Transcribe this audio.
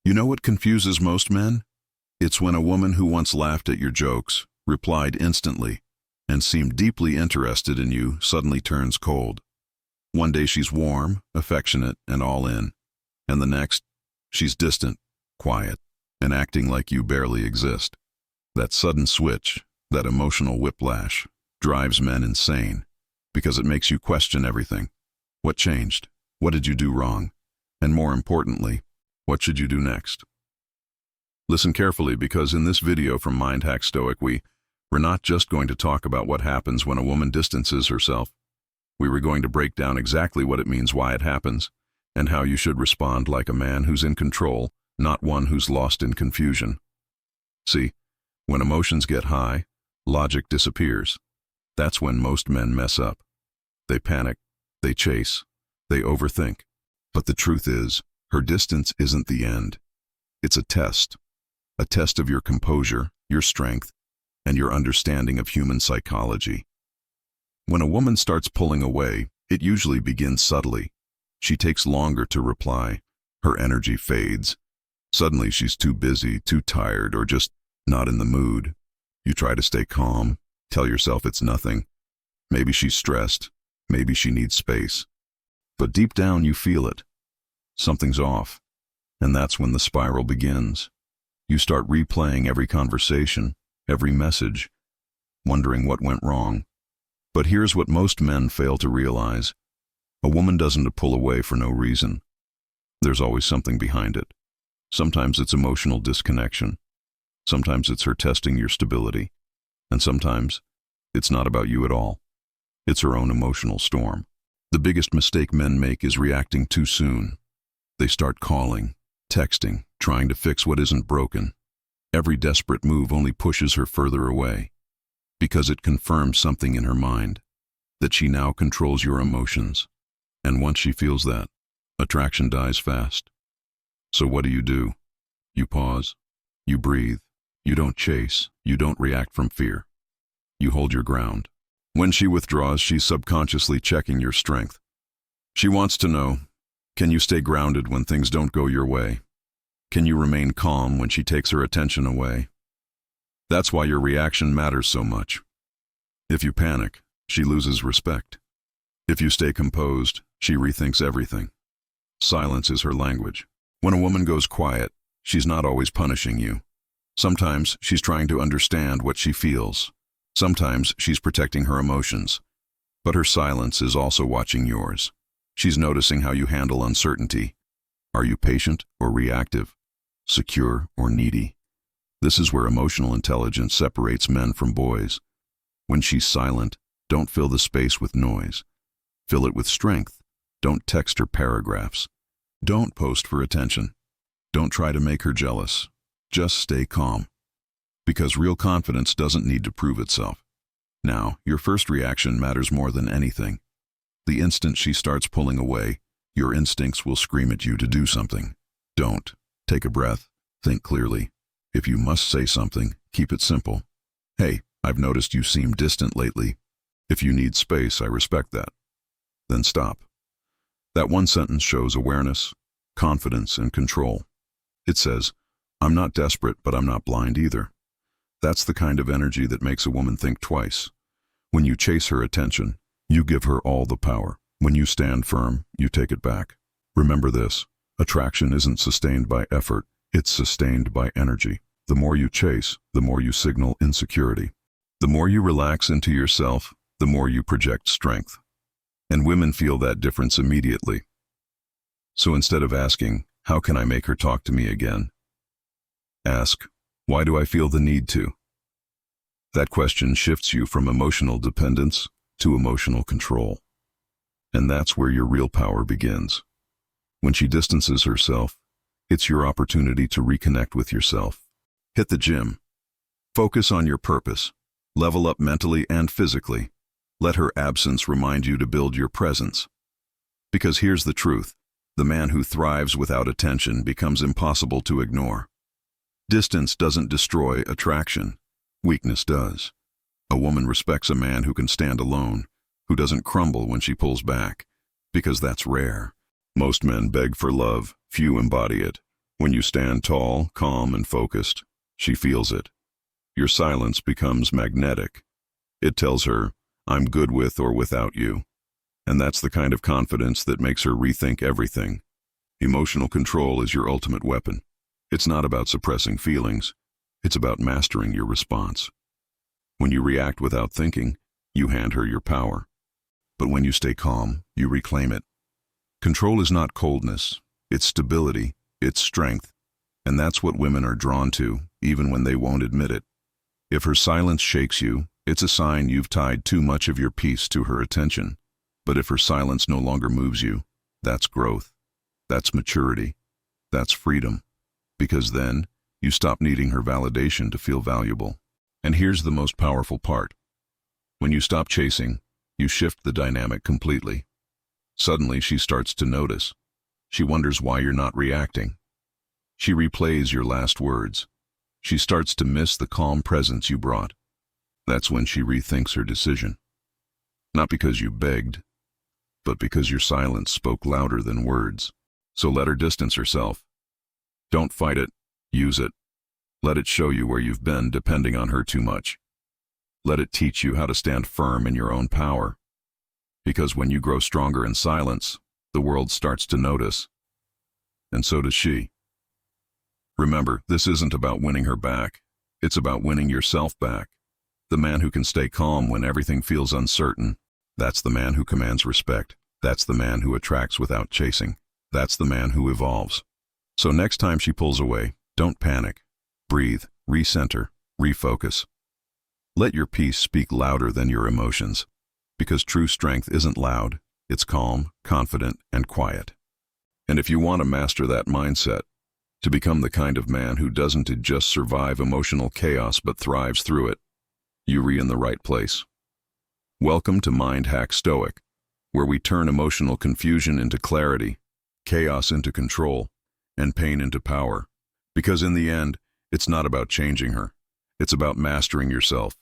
You know what confuses most men? It's when a woman who once laughed at your jokes, replied instantly, and seemed deeply interested in you suddenly turns cold. One day she's warm, affectionate, and all in, and the next, she's distant, quiet, and acting like you barely exist. That sudden switch, that emotional whiplash, drives men insane, because it makes you question everything. What changed? What did you do wrong? And more importantly, what should you do next? Listen carefully, because in this video from MindHack Stoic, we're not just going to talk about what happens when a woman distances herself. We were going to break down exactly what it means, why it happens, and how you should respond like a man who's in control, not one who's lost in confusion. See, when emotions get high, logic disappears. That's when most men mess up. They panic, they chase, they overthink. But the truth is, her distance isn't the end. It's a test of your composure, your strength, and your understanding of human psychology. When a woman starts pulling away, it usually begins subtly. She takes longer to reply. Her energy fades. Suddenly she's too busy, too tired, or just not in the mood. You try to stay calm, tell yourself it's nothing. Maybe she's stressed, maybe she needs space. But deep down you feel it. Something's off. And that's when the spiral begins. You start replaying every conversation, every message, wondering what went wrong. But here's what most men fail to realize. A woman doesn't pull away for no reason. There's always something behind it. Sometimes it's emotional disconnection. Sometimes it's her testing your stability. And sometimes it's not about you at all. It's her own emotional storm. The biggest mistake men make is reacting too soon. They start calling, texting, trying to fix what isn't broken. Every desperate move only pushes her further away, because it confirms something in her mind, that she now controls your emotions. And once she feels that, attraction dies fast. So what do? You pause, you breathe, you don't chase, you don't react from fear. You hold your ground. When she withdraws, she's subconsciously checking your strength. She wants to know, can you stay grounded when things don't go your way? Can you remain calm when she takes her attention away? That's why your reaction matters so much. If you panic, she loses respect. If you stay composed, she rethinks everything. Silence is her language. When a woman goes quiet, she's not always punishing you. Sometimes she's trying to understand what she feels. Sometimes she's protecting her emotions. But her silence is also watching yours. She's noticing how you handle uncertainty. Are you patient or reactive? Secure or needy? This is where emotional intelligence separates men from boys. When she's silent, don't fill the space with noise. Fill it with strength. Don't text her paragraphs. Don't post for attention. Don't try to make her jealous. Just stay calm. Because real confidence doesn't need to prove itself. Now, your first reaction matters more than anything. The instant she starts pulling away, your instincts will scream at you to do something. Don't. Take a breath. Think clearly. If you must say something, keep it simple. Hey, I've noticed you seem distant lately. If you need space, I respect that. Then stop. That one sentence shows awareness, confidence, and control. It says, I'm not desperate, but I'm not blind either. That's the kind of energy that makes a woman think twice. When you chase her attention, you give her all the power. When you stand firm, you take it back. Remember this, attraction isn't sustained by effort, it's sustained by energy. The more you chase, the more you signal insecurity. The more you relax into yourself, the more you project strength. And women feel that difference immediately. So instead of asking, how can I make her talk to me again? Ask, why do I feel the need to? That question shifts you from emotional dependence to emotional control. And that's where your real power begins. When she distances herself, it's your opportunity to reconnect with yourself. Hit the gym. Focus on your purpose. Level up mentally and physically. Let her absence remind you to build your presence. Because here's the truth. The man who thrives without attention becomes impossible to ignore. Distance doesn't destroy attraction. Weakness does. A woman respects a man who can stand alone, who doesn't crumble when she pulls back, because that's rare. Most men beg for love, few embody it. When you stand tall, calm, and focused, she feels it. Your silence becomes magnetic. It tells her, I'm good with or without you. And that's the kind of confidence that makes her rethink everything. Emotional control is your ultimate weapon. It's not about suppressing feelings. It's about mastering your response. When you react without thinking, you hand her your power. But when you stay calm, you reclaim it. Control is not coldness. It's stability. It's strength. And that's what women are drawn to, even when they won't admit it. If her silence shakes you, it's a sign you've tied too much of your peace to her attention. But if her silence no longer moves you, that's growth. That's maturity. That's freedom. Because then, you stop needing her validation to feel valuable. And here's the most powerful part. When you stop chasing, you shift the dynamic completely. Suddenly, she starts to notice. She wonders why you're not reacting. She replays your last words. She starts to miss the calm presence you brought. That's when she rethinks her decision. Not because you begged, but because your silence spoke louder than words. So let her distance herself. Don't fight it, use it. Let it show you where you've been depending on her too much. Let it teach you how to stand firm in your own power. Because when you grow stronger in silence, the world starts to notice. And so does she. Remember, this isn't about winning her back. It's about winning yourself back. The man who can stay calm when everything feels uncertain, that's the man who commands respect. That's the man who attracts without chasing. That's the man who evolves. So next time she pulls away, don't panic. Breathe, recenter, refocus. Let your peace speak louder than your emotions. Because true strength isn't loud, it's calm, confident, and quiet. And if you want to master that mindset, to become the kind of man who doesn't just survive emotional chaos but thrives through it, you're in the right place. Welcome to Mind Hack Stoic, where we turn emotional confusion into clarity, chaos into control, and pain into power. Because in the end, it's not about changing her. It's about mastering yourself.